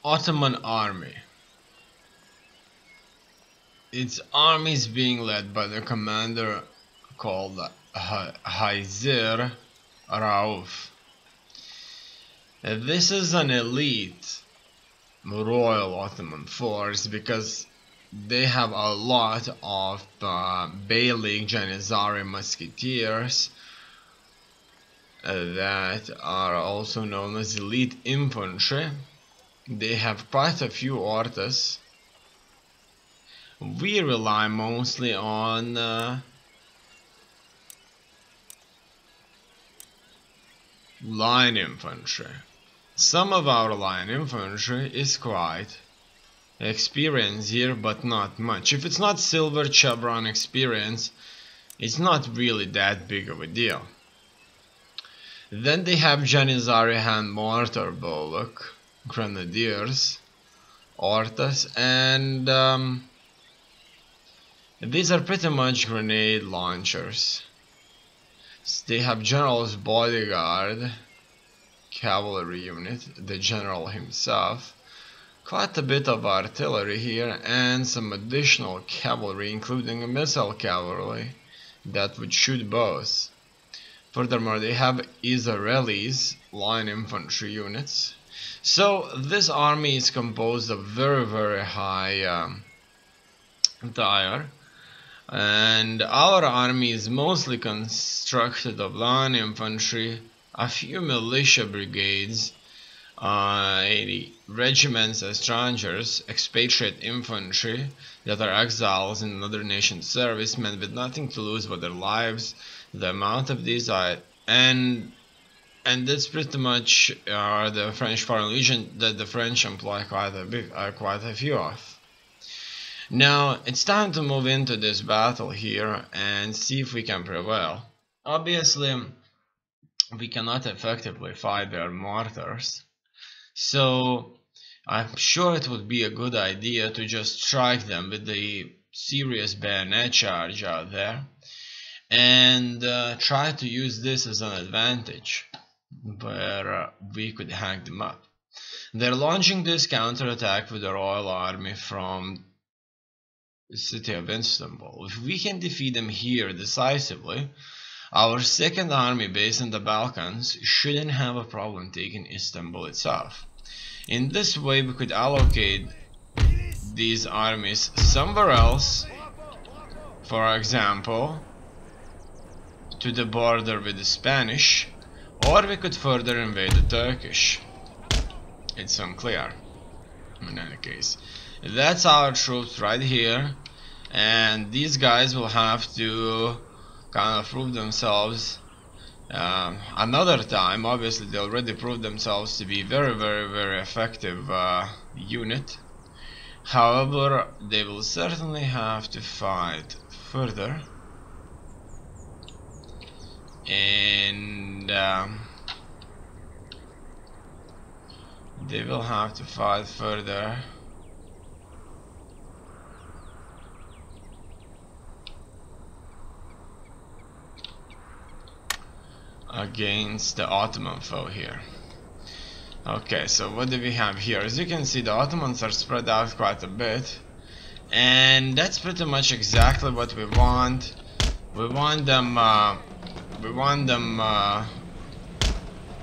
Ottoman army. Its army is being led by the commander called Haizir Rauf. This is an elite Royal Ottoman force because they have a lot of Beylik Janizari musketeers that are also known as elite infantry. They have quite a few ortas. We rely mostly on line infantry. Some of our line infantry is quite experienced here, but not much. If it's not silver chevron experience, it's not really that big of a deal. Then they have Janizari hand mortar Bolok, grenadiers, ortas, and these are pretty much grenade launchers. They have General's bodyguard cavalry unit, the general himself, quite a bit of artillery here, and some additional cavalry, including a missile cavalry that would shoot bows. Furthermore, they have Israelis line infantry units. So this army is composed of very high tier, and our army is mostly constructed of line infantry, a few militia brigades, 80 regiments as strangers, expatriate infantry that are exiles in another nation's service, men with nothing to lose but their lives. The amount of these are, and that's pretty much the French Foreign Legion that the French employ quite a few of. Now it's time to move into this battle here and see if we can prevail. Obviously, we cannot effectively fight their mortars, so I'm sure it would be a good idea to just strike them with the serious bayonet charge out there and try to use this as an advantage where we could hang them up. They're launching this counterattack with the Royal Army from the city of Istanbul. If we can defeat them here decisively, our second army based in the Balkans shouldn't have a problem taking Istanbul itself. In this way we could allocate these armies somewhere else, for example to the border with the Spanish, or we could further invade the Turkish. It's unclear. In any case, that's our troops right here, and these guys will have to kind of prove themselves another time. Obviously they already proved themselves to be very effective unit. However, they will certainly have to fight further, and they will have to fight further against the Ottoman foe here. Okay, so what do we have here? As you can see, the Ottomans are spread out quite a bit, and that's pretty much exactly what we want. We want them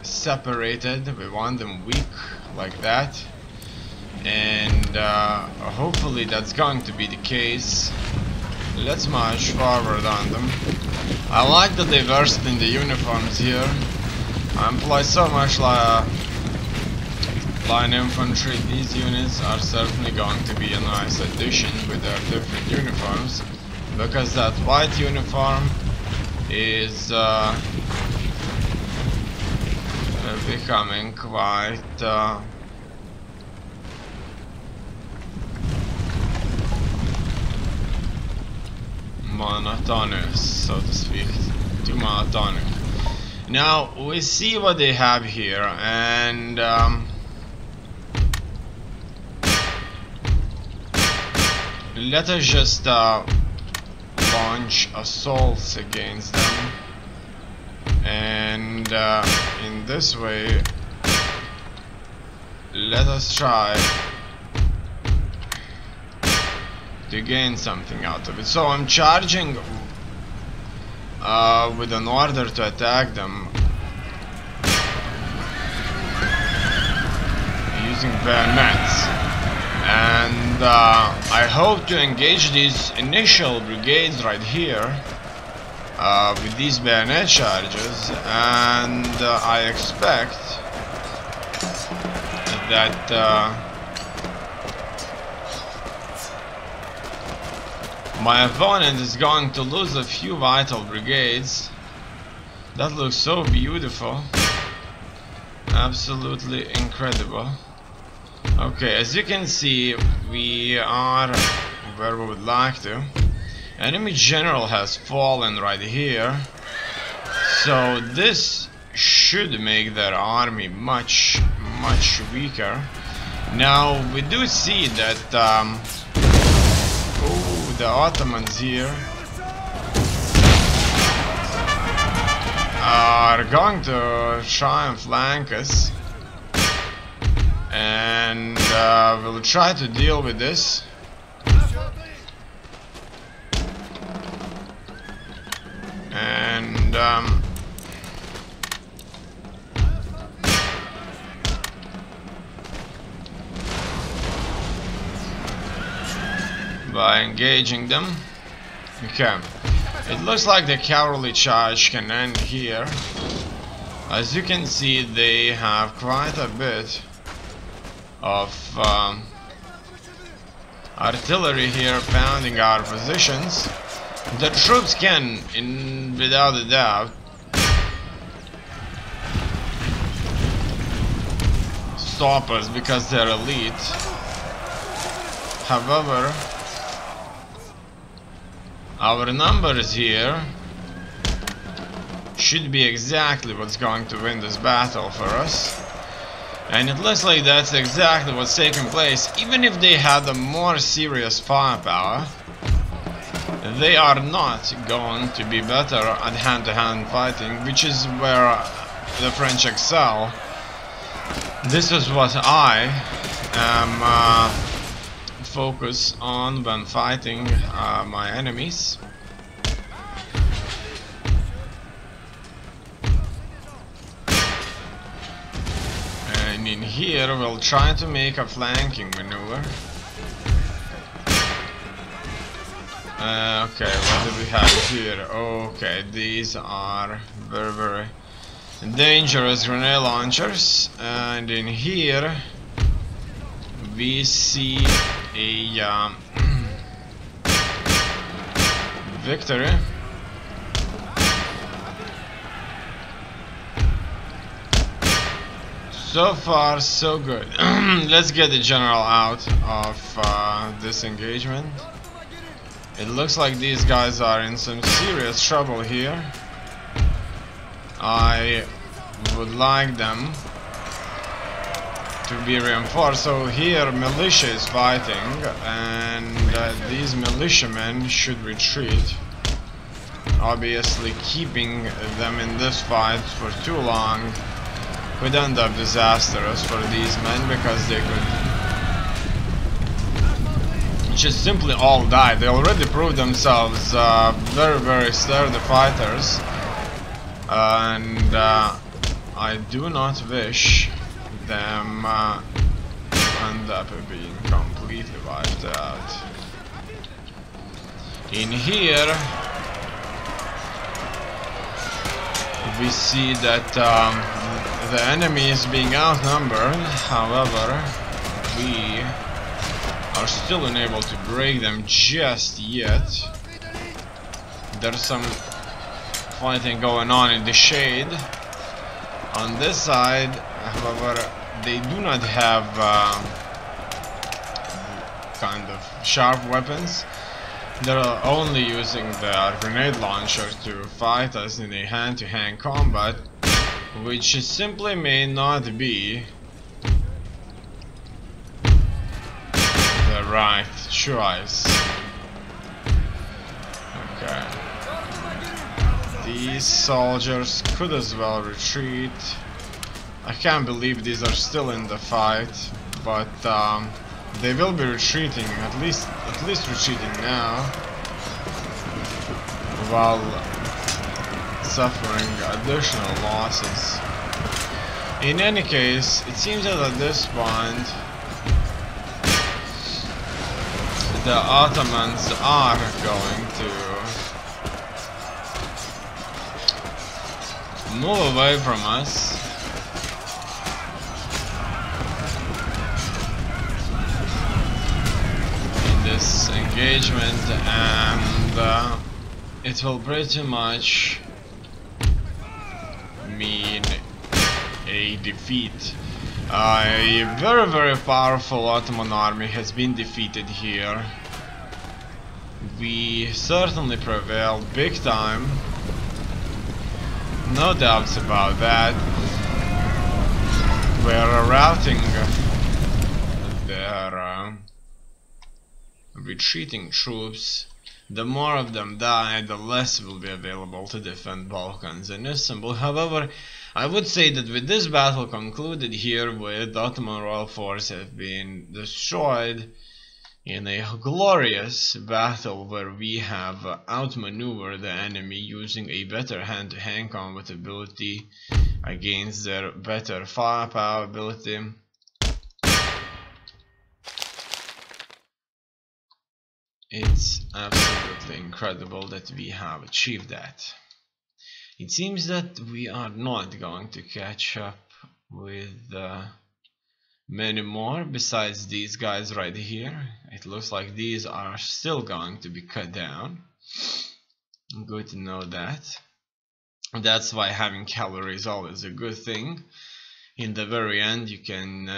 separated. We want them weak like that, and hopefully that's going to be the case. Let's march forward on them. I like the diversity in the uniforms here. I employ so much line infantry. These units are certainly going to be a nice addition with their different uniforms, because that white uniform is becoming quite monotonous, so to speak. Too monotonic. Now we see what they have here, and let us just launch assaults against them, and in this way let us try to gain something out of it. So I'm charging with an order to attack them using bayonets, and I hope to engage these initial brigades right here with these bayonet charges, and I expect that my opponent is going to lose a few vital brigades. That looks so beautiful. Absolutely incredible. Okay, as you can see, we are where we would like to. Enemy general has fallen right here. So this should make their army much weaker. Now we do see that the Ottomans here are going to try and flank us, and we'll try to deal with this. And by engaging them. Okay, it looks like the cavalry charge can end here. As you can see, they have quite a bit of artillery here pounding our positions. The troops can, without a doubt, stop us because they're elite. However, our numbers here should be exactly what's going to win this battle for us. And it looks like that's exactly what's taking place. Even if they had a more serious firepower, they are not going to be better at hand-to-hand fighting, which is where the French excel. This is what I am focused on when fighting my enemies. And in here we'll try to make a flanking maneuver. Okay, what do we have here? Okay, these are very dangerous grenade launchers, and in here we see a victory. So far so good. Let's get the general out of this engagement. It looks like these guys are in some serious trouble here. I would like them to be reinforced. So here militia is fighting, and these militiamen should retreat. Obviously keeping them in this fight for too long could end up disastrous for these men, because they could just simply all die. They already proved themselves very sturdy fighters, and I do not wish them to end up being completely wiped out. In here we see that the enemy is being outnumbered. However, we are still unable to break them just yet. There's some fighting going on in the shade. On this side, however, they do not have kind of sharp weapons. They're only using their grenade launcher to fight us in a hand-to-hand combat, which simply may not be the right choice. Okay. These soldiers could as well retreat. I can't believe these are still in the fight. but they will be retreating, at least retreating now, while suffering additional losses. In any case, it seems that at this point the Ottomans are going to move away from us. In this engagement, and it will pretty much mean a defeat. A very powerful Ottoman army has been defeated here. We certainly prevailed big time, no doubts about that. We're routing their retreating troops. The more of them die, the less will be available to defend Balkans and Istanbul. However, I would say that with this battle concluded here, with Ottoman royal force have been destroyed in a glorious battle where we have outmaneuvered the enemy using a better hand-to-hand combat ability against their better firepower ability. It's absolutely incredible that we have achieved that. It seems that we are not going to catch up with many more besides these guys right here. It looks like these are still going to be cut down. Good to know that. That's why having cavalry is always a good thing. In the very end, you can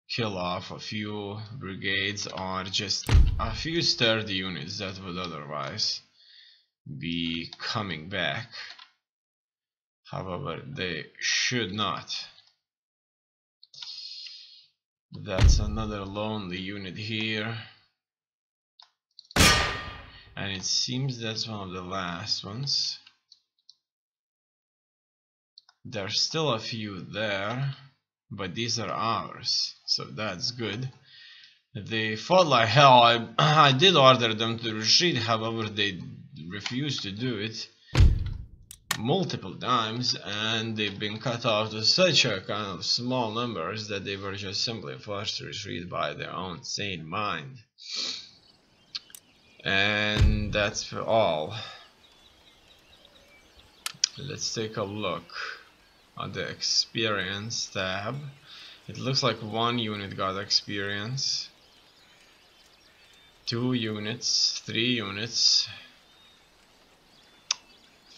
kill off a few brigades or just a few sturdy units that would otherwise be coming back. However, they should not. That's another lonely unit here, and it seems that's one of the last ones. There's still a few there, but these are ours, so that's good. They fought like hell. I did order them to retreat, however they refused to do it multiple times, and they've been cut off to such a kind of small numbers that they were just simply forced to retreat by their own sane mind. And that's for all. Let's take a look at the experience tab. It looks like one unit got experience, 2 units, 3 units,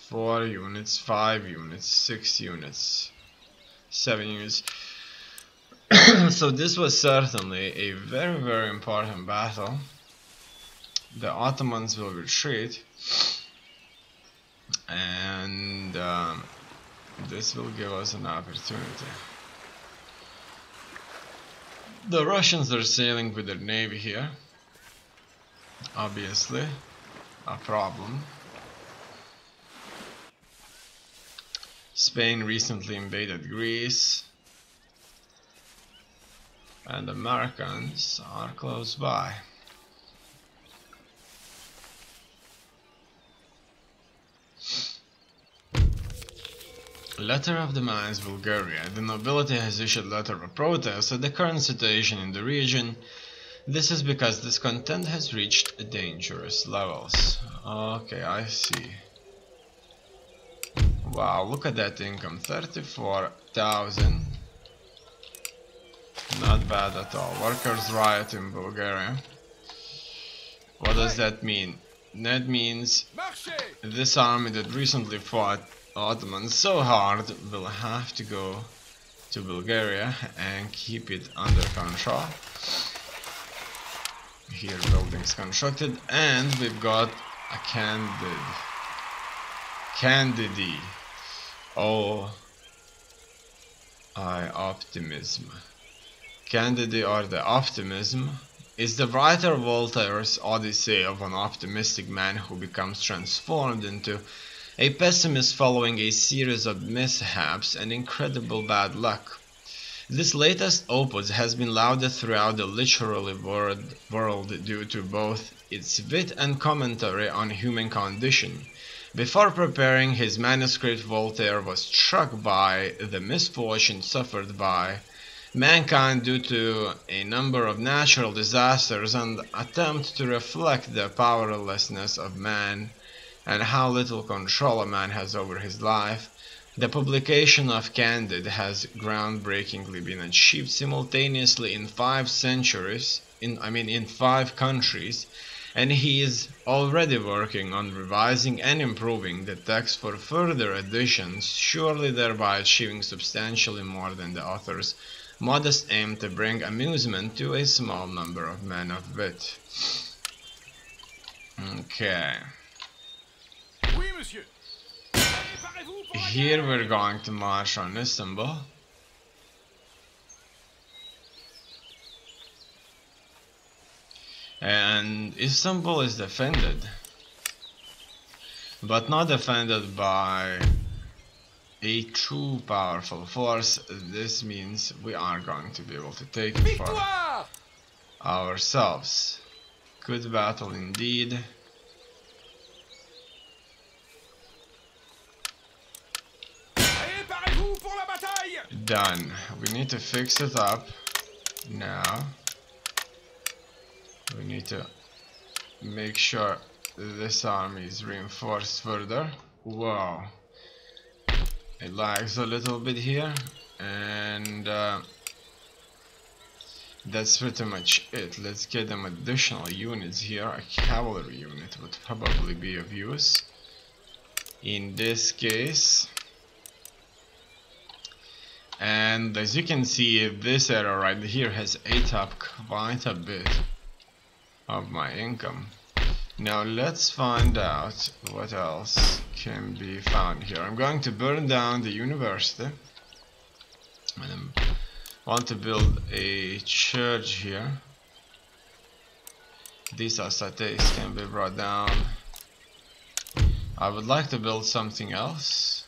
4 units, 5 units, 6 units, 7 units. So this was certainly a very important battle. The Ottomans will retreat, and this will give us an opportunity. The Russians are sailing with their navy here. Obviously, a problem. Spain recently invaded Greece, and the Americans are close by. Letter of demise, Bulgaria. The nobility has issued letter of protest at the current situation in the region. This is because discontent has reached dangerous levels. Okay, I see. Wow, look at that income, 34,000. Not bad at all. Workers' riot in Bulgaria. What does that mean? That means this army that recently fought Ottomans so hard will have to go to Bulgaria and keep it under control. Here buildings constructed, and we've got a candidate. Oh, optimism. Candide, or the optimism, is the writer Voltaire's odyssey of an optimistic man who becomes transformed into a pessimist following a series of mishaps and incredible bad luck. This latest opus has been lauded throughout the literary world due to both its wit and commentary on human condition. Before preparing his manuscript, Voltaire was struck by the misfortune suffered by mankind due to a number of natural disasters and attempted to reflect the powerlessness of man and how little control a man has over his life. The publication of Candide has groundbreakingly been achieved simultaneously in 5 centuries, in 5 countries, and he is already working on revising and improving the text for further editions, surely thereby achieving substantially more than the author's modest aim to bring amusement to a small number of men of wit. Okay. Oui, monsieur. Préparez-vous pour la Here guerre. we're going to march on Istanbul. And Istanbul is defended, but not defended by a too powerful force. This means we are going to be able to take it for Victoire! ourselves. Good battle indeed. Préparez-vous pour la bataille! Done. We need to fix it up now. We need to make sure this army is reinforced further. Whoa. It lags a little bit here, and that's pretty much it. Let's get them additional units here. A cavalry unit would probably be of use in this case. And as you can see, this area right here has ate up quite a bit of my income. Now let's find out what else can be found here. I'm going to burn down the university, and I want to build a church here. These asates can be brought down. I would like to build something else.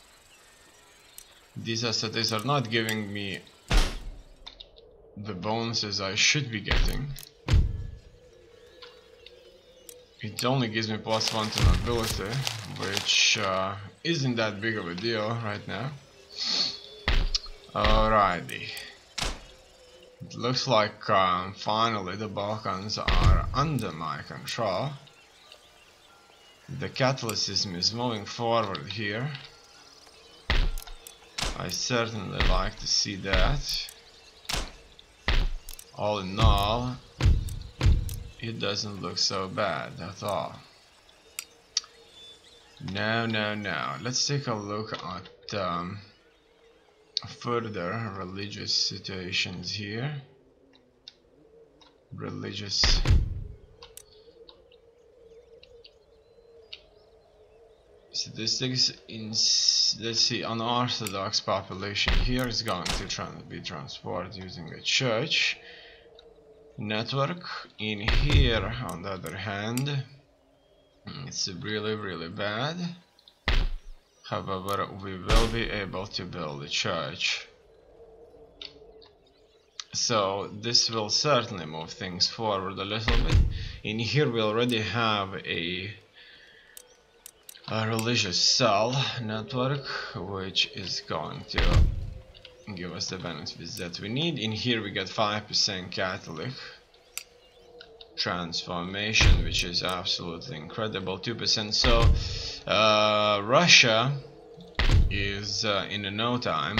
These asates are not giving me the bonuses I should be getting. It only gives me +1 to nobility, which isn't that big of a deal right now. Alrighty. It looks like finally the Balkans are under my control. The Catholicism is moving forward here. I certainly like to see that. All in all, it doesn't look so bad at all. No. Let's take a look at further religious situations here. Statistics in, let's see, unorthodox population here is going to be transported using a church network. In here, on the other hand, it's really bad. However, we will be able to build a church, so this will certainly move things forward a little bit. In here we already have a religious cell network, which is going to give us the benefits that we need. In here we get 5% Catholic transformation, which is absolutely incredible. 2%. So Russia is in no time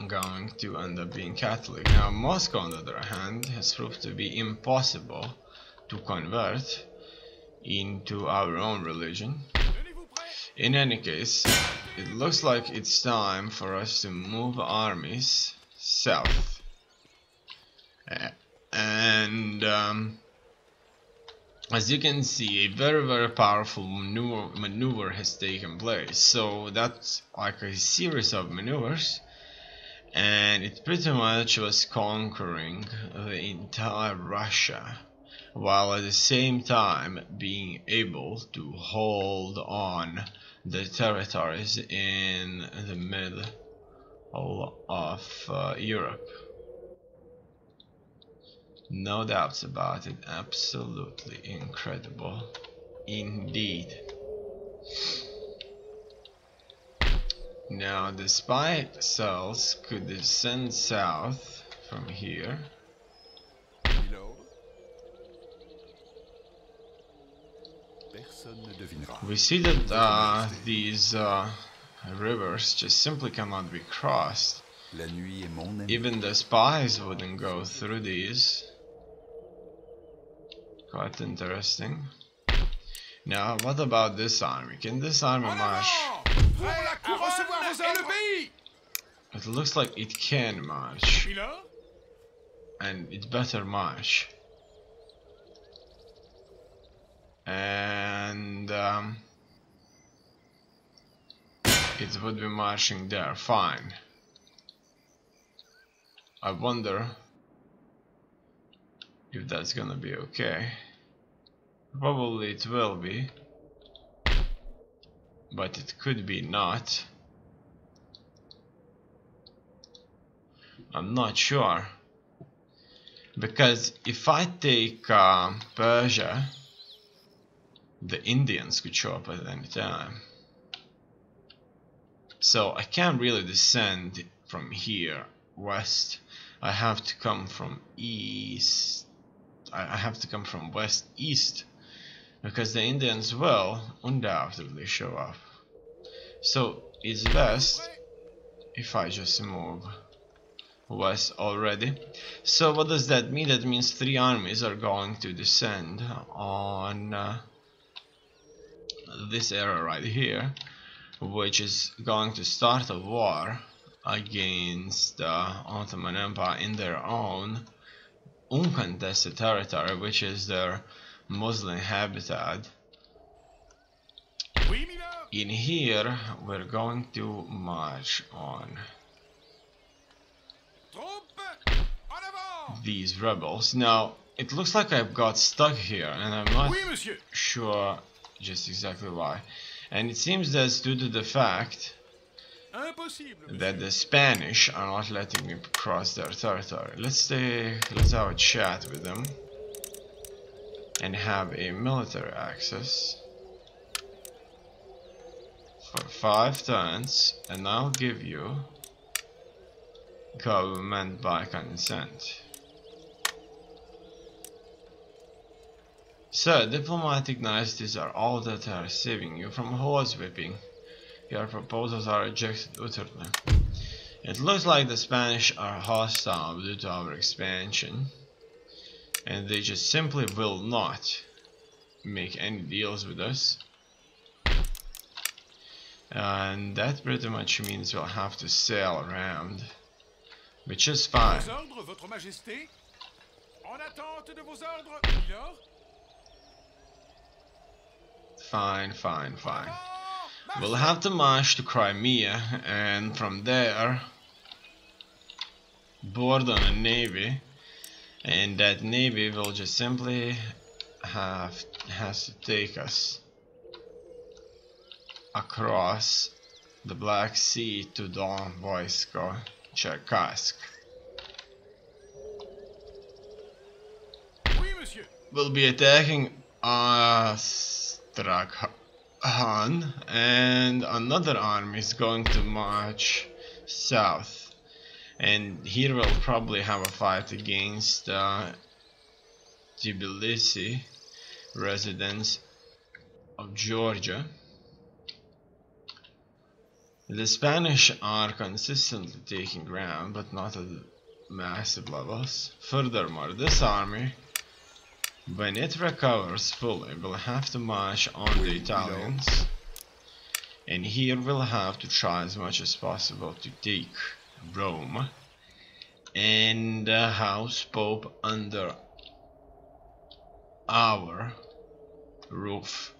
going to end up being Catholic. Now Moscow, on the other hand, has proved to be impossible to convert into our own religion. In any case, it looks like it's time for us to move armies south. And as you can see, a very powerful maneuver has taken place. So that's like a series of maneuvers, and it pretty much was conquering the entire Russia, while at the same time being able to hold on the territories in the all of Europe. No doubts about it. Absolutely incredible indeed. Now the spy cells could descend south from here. Milord. Personne ne devinera. We see that these rivers just simply cannot be crossed. La nuit est mon ami. Even the spies wouldn't go through these. Quite interesting. Now, what about this army? Can this army march? Pour la couronne et le pays. It looks like it can march, Milord. and it better march. And it would be marching there, fine. I wonder if that's gonna be okay. Probably it will be, but it could be not. I'm not sure, because if I take Persia, the Indians could show up at any time. So I can't really descend from here west. I have to come from east. I have to come from west east, because the Indians will undoubtedly show up. So it's best if I just move west already. So what does that mean? That means 3 armies are going to descend on this area right here, which is going to start a war against the Ottoman Empire in their own uncontested territory, which is their Muslim habitat. Oui, milord. In here, we're going to march on Troupes, en avant. these rebels. Now, it looks like I've got stuck here, and I'm not Oui, monsieur. sure just exactly why. And it seems that's due to the fact Impossible. that the Spanish are not letting me cross their territory. Let's have a chat with them and have a military access for 5 turns, and I'll give you government by consent. So, diplomatic niceties are all that are saving you from horsewhipping. Your proposals are rejected utterly. It looks like the Spanish are hostile due to our expansion, and they just simply will not make any deals with us. And that pretty much means we'll have to sail around, which is fine. Vos ordres, votre majesté. En attente de vos ordres, milord. Fine. Avant, We'll marche. have to march to Crimea, and from there board on a navy, and that navy will just simply has to take us across the Black Sea to Don Voisko Cherkask. Oui, monsieur. We'll be attacking Astrakhan, and another army is going to march south, and here we'll probably have a fight against Tbilisi residents of Georgia. The Spanish are consistently taking ground, but not at massive levels. Furthermore, this army, when it recovers fully, will have to march on the Italians, and here we'll have to try as much as possible to take Rome and house Pope under our roof.